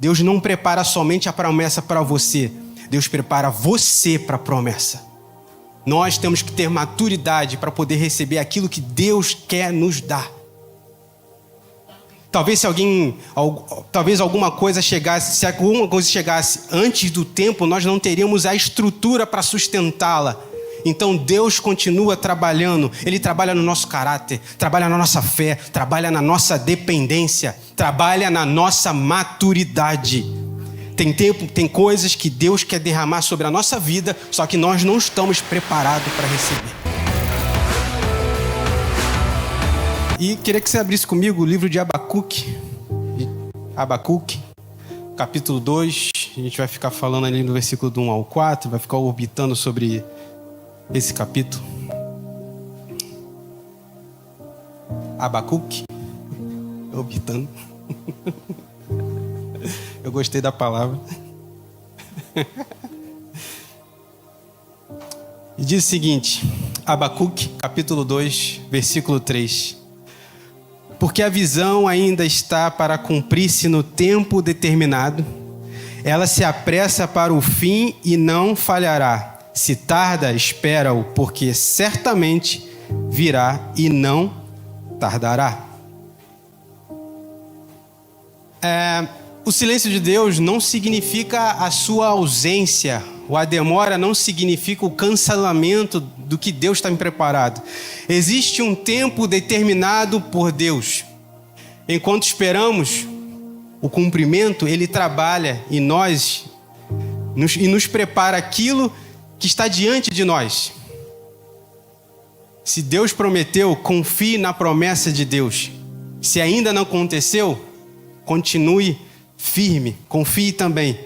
Deus não prepara somente a promessa para você. Deus prepara você para a promessa. Nós temos que ter maturidade para poder receber aquilo que Deus quer nos dar. Talvez alguma coisa chegasse, se alguma coisa chegasse antes do tempo, nós não teríamos a estrutura para sustentá-la. Então Deus continua trabalhando. Ele trabalha no nosso caráter, trabalha na nossa fé, trabalha na nossa dependência, trabalha na nossa maturidade. Tem coisas que Deus quer derramar sobre a nossa vida, só que nós não estamos preparados para receber. E queria que você abrisse comigo o livro de Abacuque. Abacuque, capítulo 2. A gente vai ficar falando ali no versículo do 1 ao 4, vai ficar orbitando sobre esse capítulo. Abacuque, orbitando. Eu gostei da palavra. E diz o seguinte, Abacuque, capítulo 2, versículo 3. Porque a visão ainda está para cumprir-se no tempo determinado, ela se apressa para o fim e não falhará. Se tarda, espera-o, porque certamente virá e não tardará. O silêncio de Deus não significa a sua ausência, ou a demora não significa o cancelamento do que Deus está preparado. Existe um tempo determinado por Deus. Enquanto esperamos o cumprimento, Ele trabalha em nós e nos prepara aquilo que está diante de nós. Se Deus prometeu, confie na promessa de Deus. Se ainda não aconteceu, continue firme, confie também.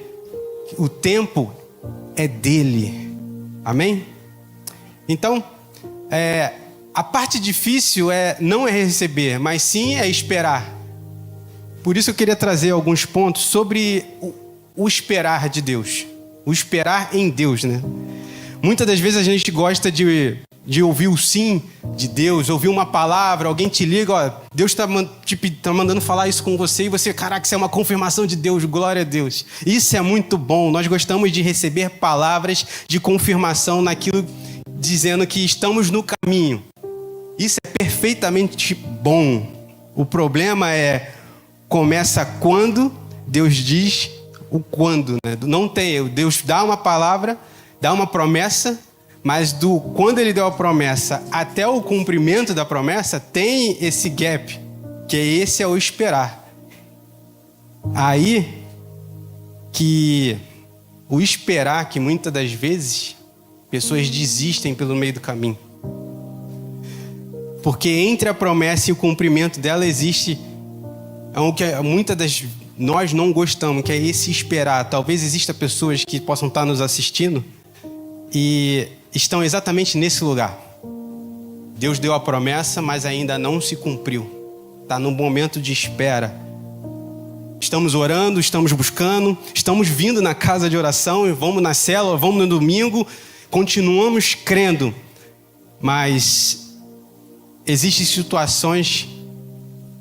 O tempo é dele. Amém? Então, a parte difícil não é receber, mas sim é esperar. Por isso eu queria trazer alguns pontos sobre o esperar de Deus. O esperar em Deus, né? Muitas das vezes a gente gosta de ouvir o sim de Deus, ouvir uma palavra, alguém te liga, ó, Deus tá mandando falar isso com você, e você, caraca, isso é uma confirmação de Deus, glória a Deus. Isso é muito bom, nós gostamos de receber palavras de confirmação naquilo, dizendo que estamos no caminho. Isso é perfeitamente bom. O problema começa quando Deus diz o quando, né? Não tem, Deus dá uma palavra, dá uma promessa, mas quando ele deu a promessa até o cumprimento da promessa, tem esse gap, que esse é o esperar. Aí que o esperar, que muitas das vezes pessoas desistem pelo meio do caminho. Porque entre a promessa e o cumprimento dela existe o que nós não gostamos, que é esse esperar. Talvez existam pessoas que possam estar nos assistindo e estão exatamente nesse lugar. Deus deu a promessa, mas ainda não se cumpriu. Está no momento de espera. Estamos orando, estamos buscando, estamos vindo na casa de oração, vamos na célula, vamos no domingo, continuamos crendo. Mas existem situações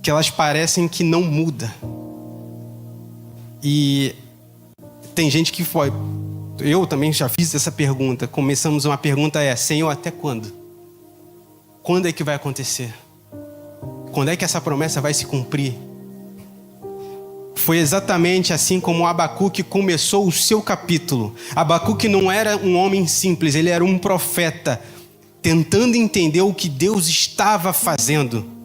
que elas parecem que não mudam. E tem gente que foi... Eu também já fiz essa pergunta. Começamos uma pergunta Senhor, até quando? Quando é que vai acontecer? Quando é que essa promessa vai se cumprir? Foi exatamente assim como Abacuque começou o seu capítulo. Abacuque não era um homem simples, ele era um profeta, tentando entender o que Deus estava fazendo.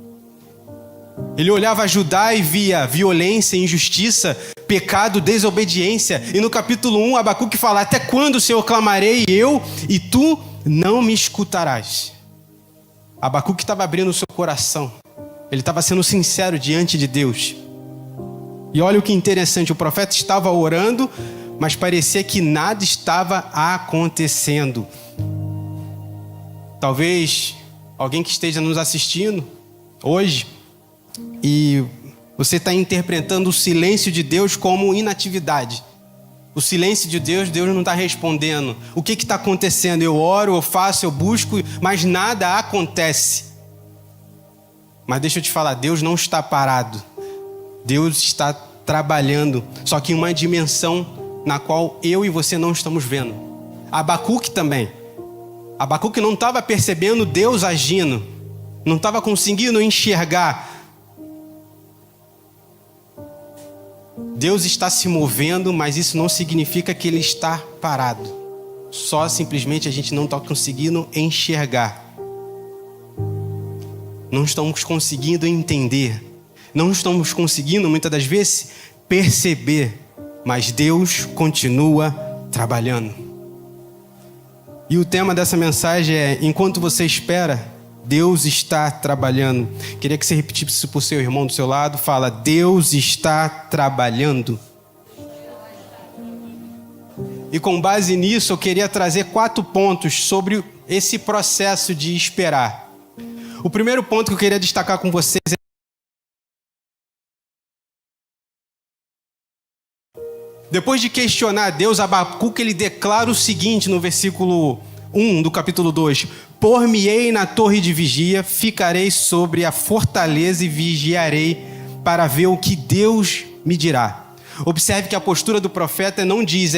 Ele olhava Judá e via violência, injustiça, pecado, desobediência. E no capítulo 1, Abacuque fala: até quando, Senhor, clamarei eu e tu não me escutarás? Abacuque estava abrindo o seu coração. Ele estava sendo sincero diante de Deus. E olha o que interessante, o profeta estava orando, mas parecia que nada estava acontecendo. Talvez alguém que esteja nos assistindo hoje e você está interpretando o silêncio de Deus como inatividade. O silêncio de Deus, Deus não está respondendo. O que está acontecendo? Eu oro, eu faço, eu busco, mas nada acontece. Mas deixa eu te falar, Deus não está parado. Deus está trabalhando, só que em uma dimensão na qual eu e você não estamos vendo. Abacuque também. Abacuque não estava percebendo Deus agindo, não estava conseguindo enxergar. Deus está se movendo, mas isso não significa que Ele está parado. Só simplesmente a gente não está conseguindo enxergar. Não estamos conseguindo entender. Não estamos conseguindo, muitas das vezes, perceber. Mas Deus continua trabalhando. E o tema dessa mensagem é: enquanto você espera, Deus está trabalhando. Queria que você repetisse isso para o seu irmão do seu lado. Fala: Deus está trabalhando. E com base nisso, eu queria trazer 4 pontos sobre esse processo de esperar. O primeiro ponto que eu queria destacar com vocês é: depois de questionar Deus, Abacuque ele declara o seguinte no versículo 1 do capítulo 2: Por-me-ei na torre de vigia, ficarei sobre a fortaleza e vigiarei para ver o que Deus me dirá. Observe que a postura do profeta não diz,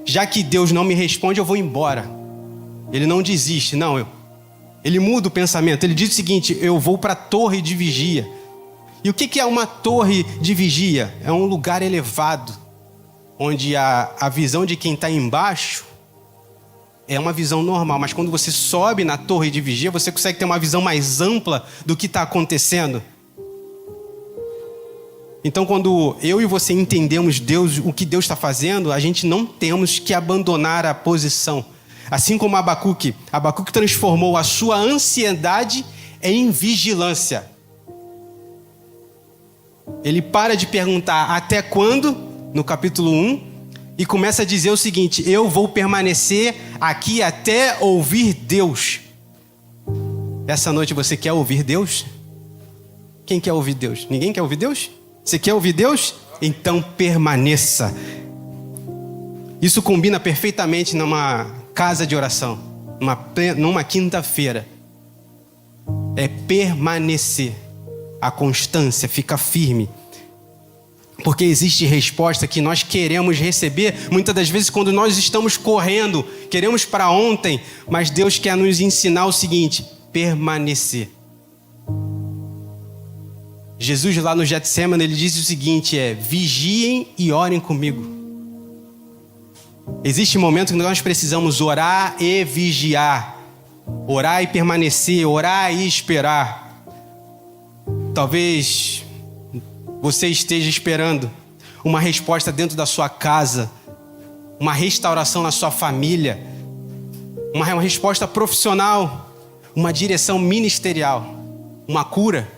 já que Deus não me responde, eu vou embora. Ele não desiste, não. Ele muda o pensamento, ele diz o seguinte: eu vou para a torre de vigia. E o que é uma torre de vigia? É um lugar elevado, onde a visão de quem está embaixo é uma visão normal, mas quando você sobe na torre de vigia, você consegue ter uma visão mais ampla do que está acontecendo. Então, quando eu e você entendemos Deus, o que Deus está fazendo, a gente não temos que abandonar a posição. Assim como Abacuque transformou a sua ansiedade em vigilância. Ele para de perguntar até quando, no capítulo 1, e começa a dizer o seguinte: eu vou permanecer aqui até ouvir Deus. Essa noite você quer ouvir Deus? Quem quer ouvir Deus? Ninguém quer ouvir Deus? Você quer ouvir Deus? Então permaneça. Isso combina perfeitamente numa casa de oração, numa quinta-feira. É permanecer. A constância, fica firme. Porque existe resposta que nós queremos receber, muitas das vezes quando nós estamos correndo, queremos para ontem, mas Deus quer nos ensinar o seguinte: permanecer. Jesus lá no Getsemane, ele diz o seguinte, vigiem e orem comigo. Existe momento que nós precisamos orar e vigiar, orar e permanecer, orar e esperar. Talvez você esteja esperando uma resposta dentro da sua casa, uma restauração na sua família, uma resposta profissional, uma direção ministerial, uma cura.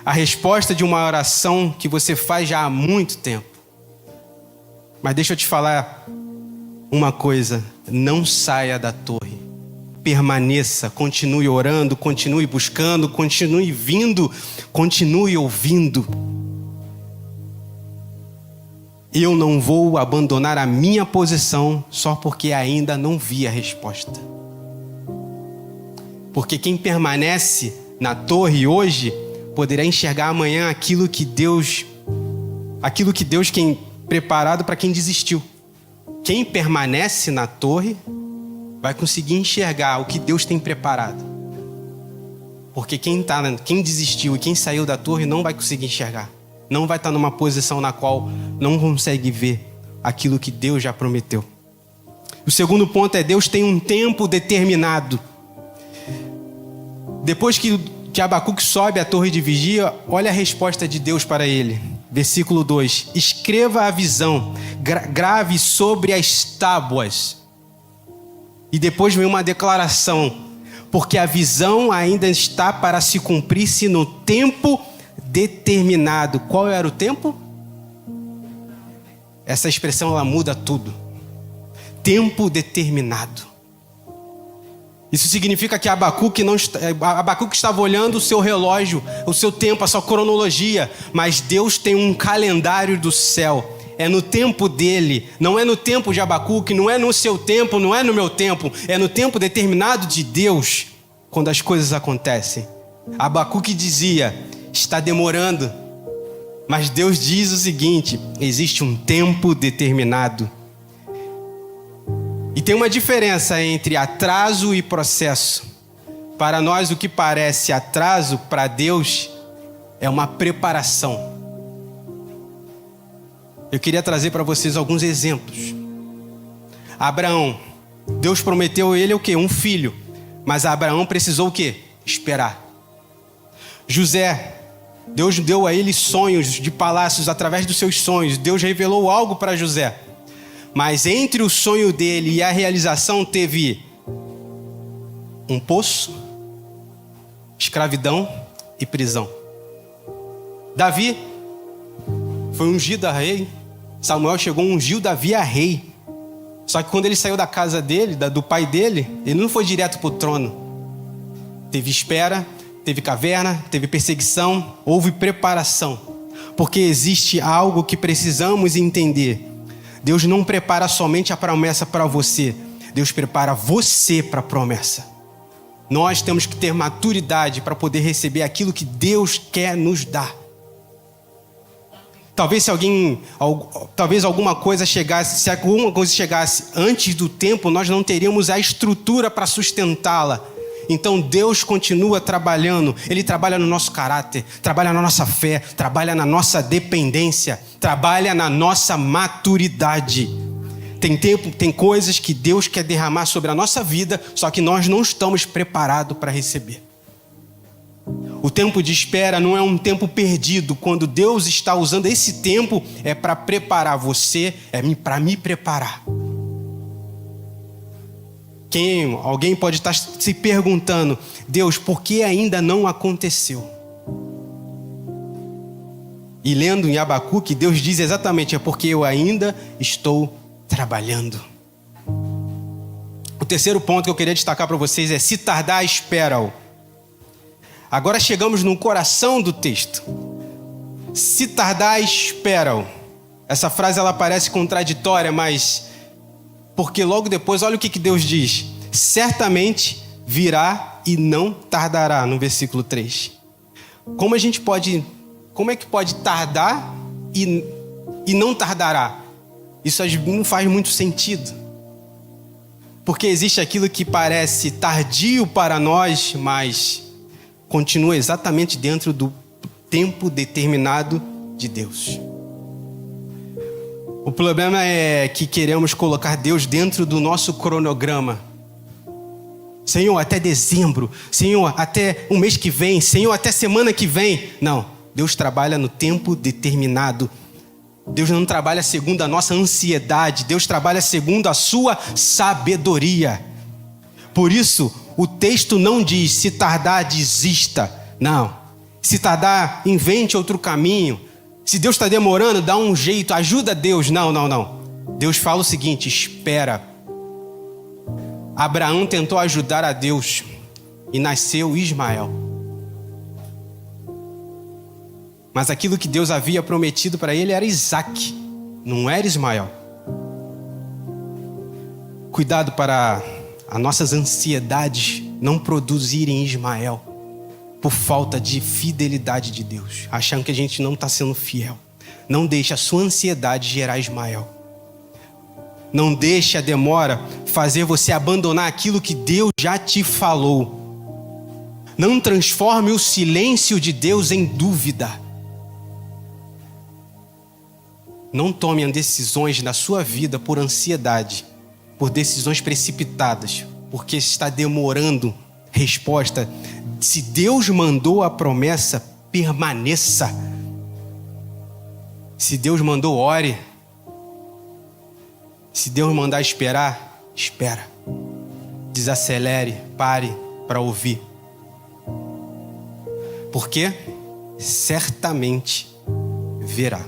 A resposta de uma oração que você faz já há muito tempo. Mas deixa eu te falar uma coisa: não saia da torre. Permaneça, continue orando, continue buscando, continue vindo, continue ouvindo. Eu não vou abandonar a minha posição só porque ainda não vi a resposta. Porque quem permanece na torre hoje poderá enxergar amanhã aquilo que Deus tem preparado para quem desistiu. Quem permanece na torre vai conseguir enxergar o que Deus tem preparado. Porque quem desistiu e quem saiu da torre não vai conseguir enxergar. Não vai estar numa posição na qual não consegue ver aquilo que Deus já prometeu. O segundo ponto é: Deus tem um tempo determinado. Depois que Abacuque sobe à torre de vigia, olha a resposta de Deus para ele. Versículo 2: escreva a visão, grave sobre as tábuas. E depois vem uma declaração: porque a visão ainda está para se cumprir-se no tempo determinado. Qual era o tempo? Essa expressão ela muda tudo. Tempo determinado. Isso significa que Abacuque estava olhando o seu relógio, o seu tempo, a sua cronologia, mas Deus tem um calendário do céu. É no tempo dele, não é no tempo de Abacuque, não é no seu tempo, não é no meu tempo, é no tempo determinado de Deus, quando as coisas acontecem. Abacuque dizia: está demorando, Mas Deus diz o seguinte: existe um tempo determinado. E tem uma diferença entre atraso e processo. Para nós, o que parece atraso, para Deus, é uma preparação. Eu queria trazer para vocês alguns exemplos. Abraão, Deus prometeu a ele o quê? Um filho. Mas Abraão precisou o quê? Esperar. José, Deus deu a ele sonhos de palácios através dos seus sonhos. Deus revelou algo para José. Mas entre o sonho dele e a realização teve um poço, escravidão e prisão. Davi foi ungido a rei. Samuel chegou e ungiu Davi a rei. Só que quando ele saiu da casa dele, do pai dele, ele não foi direto para o trono. Teve espera, teve caverna, teve perseguição, houve preparação. Porque existe algo que precisamos entender. Deus não prepara somente a promessa para você. Deus prepara você para a promessa. Nós temos que ter maturidade para poder receber aquilo que Deus quer nos dar. Talvez talvez alguma coisa chegasse, se alguma coisa chegasse antes do tempo, nós não teríamos a estrutura para sustentá-la. Então Deus continua trabalhando. Ele trabalha no nosso caráter, trabalha na nossa fé, trabalha na nossa dependência, trabalha na nossa maturidade. Tem coisas que Deus quer derramar sobre a nossa vida, só que nós não estamos preparados para receber. O tempo de espera não é um tempo perdido. Quando Deus está usando esse tempo, é para preparar você, é para me preparar. Alguém pode estar se perguntando: Deus, por que ainda não aconteceu? E lendo em Abacuque, Deus diz exatamente: é porque eu ainda estou trabalhando. O terceiro ponto que eu queria destacar para vocês é: se tardar, espera-o. Agora chegamos no coração do texto. Se tardar, espera-o. Essa frase ela parece contraditória, mas porque logo depois, olha o que Deus diz: certamente virá e não tardará, no versículo 3. Como é que pode tardar e não tardará? Isso não faz muito sentido. Porque existe aquilo que parece tardio para nós, mas continua exatamente dentro do tempo determinado de Deus. O problema é que queremos colocar Deus dentro do nosso cronograma. Senhor, até dezembro. Senhor, até o mês que vem. Senhor, até semana que vem. Não, Deus trabalha no tempo determinado. Deus não trabalha segundo a nossa ansiedade. Deus trabalha segundo a sua sabedoria. Por isso, o texto não diz: se tardar, desista. Não. Se tardar, invente outro caminho. Se Deus está demorando, dá um jeito, ajuda Deus. Não. Deus fala o seguinte: espera. Abraão tentou ajudar a Deus e nasceu Ismael. Mas aquilo que Deus havia prometido para ele era Isaac, não era Ismael. Cuidado para as nossas ansiedades não produzirem Ismael por falta de fidelidade de Deus, achando que a gente não está sendo fiel. Não deixe a sua ansiedade gerar Ismael. Não deixe a demora fazer você abandonar aquilo que Deus já te falou. Não transforme o silêncio de Deus em dúvida. Não tome decisões na sua vida por ansiedade, por decisões precipitadas, porque está demorando resposta. Se Deus mandou a promessa, permaneça. Se Deus mandou, ore. Se Deus mandar esperar, espera. Desacelere, pare para ouvir. Porque certamente verá.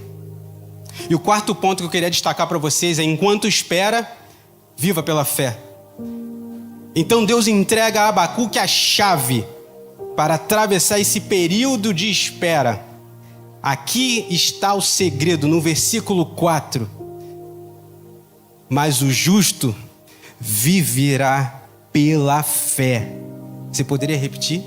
E o quarto ponto que eu queria destacar para vocês é: enquanto espera, viva pela fé. Então Deus entrega a Abacuque a chave para atravessar esse período de espera. Aqui está o segredo, no versículo 4. Mas o justo viverá pela fé. Você poderia repetir?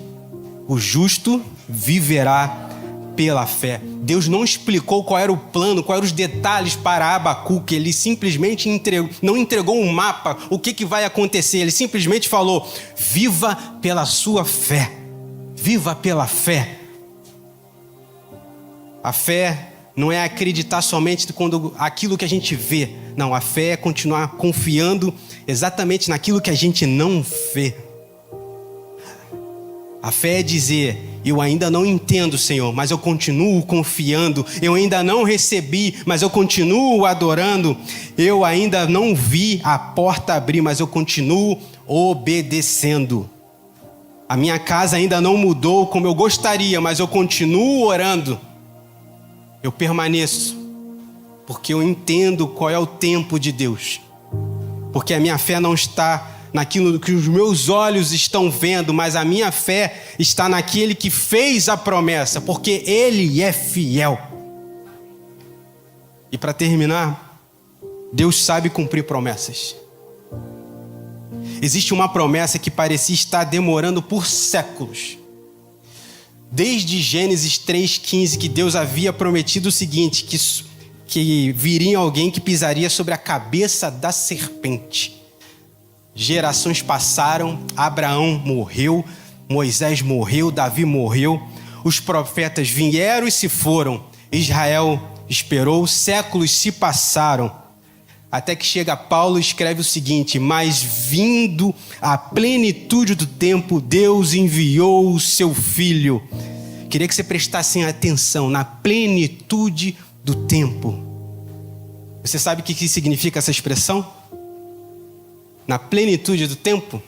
O justo viverá pela fé. Deus não explicou qual era o plano, quais eram os detalhes para Abacuque. Ele simplesmente não entregou um mapa, o que vai acontecer. Ele simplesmente falou: viva pela sua fé. Viva pela fé. A fé não é acreditar somente quando aquilo que a gente vê. Não, a fé é continuar confiando exatamente naquilo que a gente não vê. A fé é dizer: eu ainda não entendo, Senhor, mas eu continuo confiando. Eu ainda não recebi, mas eu continuo adorando. Eu ainda não vi a porta abrir, mas eu continuo obedecendo. A minha casa ainda não mudou como eu gostaria, mas eu continuo orando. Eu permaneço, porque eu entendo qual é o tempo de Deus. Porque a minha fé não está naquilo que os meus olhos estão vendo, mas a minha fé está naquele que fez a promessa, porque Ele é fiel. E para terminar, Deus sabe cumprir promessas. Existe uma promessa que parecia estar demorando por séculos. Desde Gênesis 3,15, que Deus havia prometido o seguinte, que viria alguém que pisaria sobre a cabeça da serpente. Gerações passaram, Abraão morreu, Moisés morreu, Davi morreu, os profetas vieram e se foram, Israel esperou, séculos se passaram, até que chega Paulo e escreve o seguinte: mas vindo a plenitude do tempo, Deus enviou o seu Filho. Queria que você prestasse atenção na plenitude do tempo. Você sabe o que significa essa expressão? Na plenitude do tempo,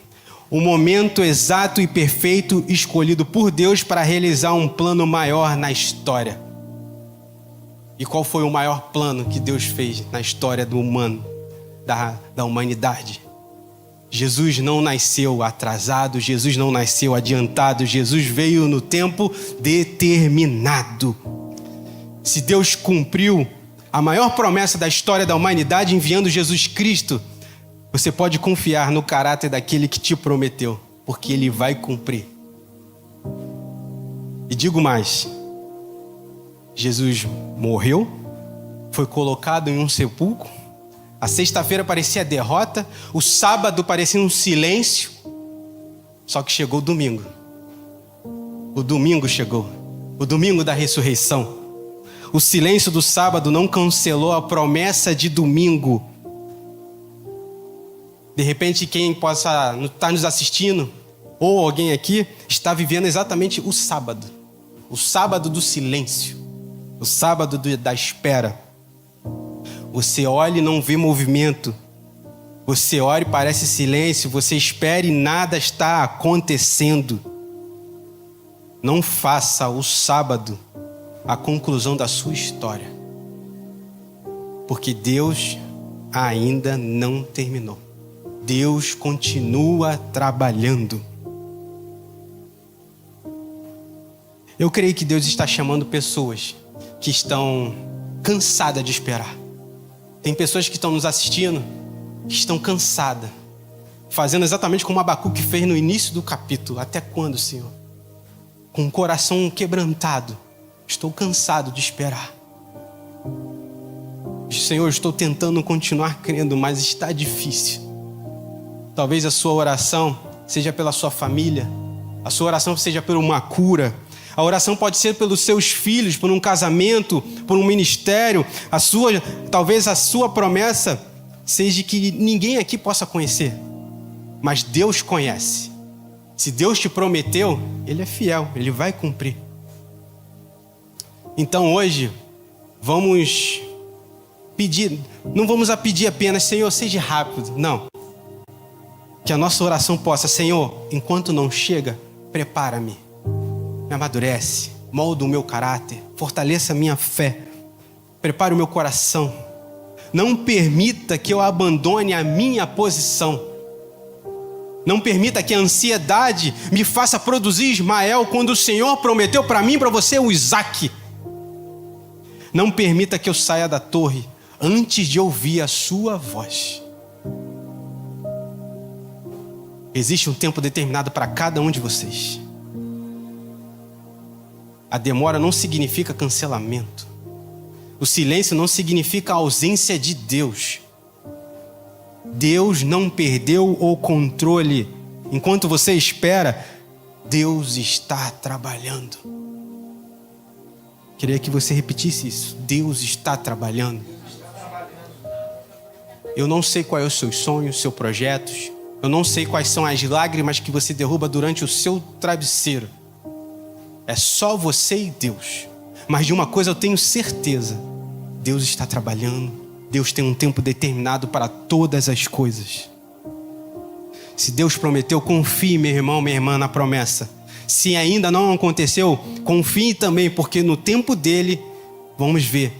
o momento exato e perfeito escolhido por Deus para realizar um plano maior na história. E qual foi o maior plano que Deus fez na história do humano, da humanidade? Jesus não nasceu atrasado, Jesus não nasceu adiantado, Jesus veio no tempo determinado. Se Deus cumpriu a maior promessa da história da humanidade enviando Jesus Cristo, você pode confiar no caráter daquele que te prometeu, porque Ele vai cumprir. E digo mais, Jesus morreu, foi colocado em um sepulcro, a sexta-feira parecia derrota, o sábado parecia um silêncio, só que chegou o domingo. O domingo chegou, o domingo da ressurreição. O silêncio do sábado não cancelou a promessa de domingo. De repente, quem possa estar nos assistindo, ou alguém aqui, está vivendo exatamente o sábado do silêncio, o sábado da espera. Você olha e não vê movimento, você olha e parece silêncio, você espera e nada está acontecendo. Não faça o sábado a conclusão da sua história, porque Deus ainda não terminou. Deus continua trabalhando. Eu creio que Deus está chamando pessoas que estão cansadas de esperar. Tem pessoas que estão nos assistindo, que estão cansadas, fazendo exatamente como Abacuque fez no início do capítulo. Até quando, Senhor? Com o coração quebrantado. Estou cansado de esperar. Senhor, estou tentando continuar crendo, mas está difícil. Talvez a sua oração seja pela sua família, a sua oração seja por uma cura, a oração pode ser pelos seus filhos, por um casamento, por um ministério. Talvez a sua promessa seja que ninguém aqui possa conhecer, mas Deus conhece. Se Deus te prometeu, Ele é fiel, Ele vai cumprir. Então hoje, vamos pedir, não vamos pedir apenas: Senhor, seja rápido. Não. Que a nossa oração possa: Senhor, enquanto não chega, prepara-me, me amadurece, molda o meu caráter, fortaleça a minha fé, prepare o meu coração. Não permita que eu abandone a minha posição. Não permita que a ansiedade me faça produzir Ismael quando o Senhor prometeu para mim e para você o Isaque. Não permita que eu saia da torre antes de ouvir a sua voz. Existe um tempo determinado para cada um de vocês. A demora não significa cancelamento. O silêncio não significa ausência de Deus. Deus não perdeu o controle. Enquanto você espera, Deus está trabalhando. Queria que você repetisse isso. Deus está trabalhando. Eu não sei quais são os seus sonhos, seus projetos. Eu não sei quais são as lágrimas que você derruba durante o seu travesseiro. É só você e Deus. Mas de uma coisa eu tenho certeza. Deus está trabalhando. Deus tem um tempo determinado para todas as coisas. Se Deus prometeu, confie, meu irmão, minha irmã, na promessa. Se ainda não aconteceu, confie também, porque no tempo dele, vamos ver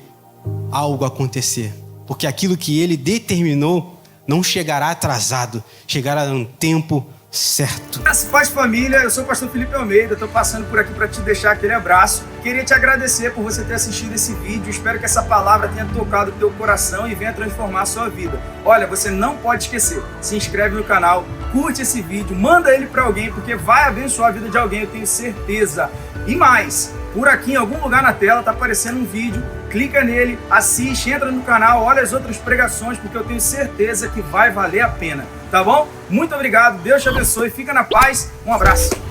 algo acontecer. Porque aquilo que ele determinou não chegará atrasado, chegará no tempo certo. Paz, família, eu sou o pastor Felipe Almeida, estou passando por aqui para te deixar aquele abraço. Queria te agradecer por você ter assistido esse vídeo, espero que essa palavra tenha tocado o teu coração e venha transformar a sua vida. Olha, você não pode esquecer, se inscreve no canal, curte esse vídeo, manda ele para alguém, porque vai abençoar a vida de alguém, eu tenho certeza. E mais, por aqui em algum lugar na tela está aparecendo um vídeo, clica nele, assiste, entra no canal, olha as outras pregações, porque eu tenho certeza que vai valer a pena, tá bom? Muito obrigado, Deus te abençoe, fica na paz, um abraço.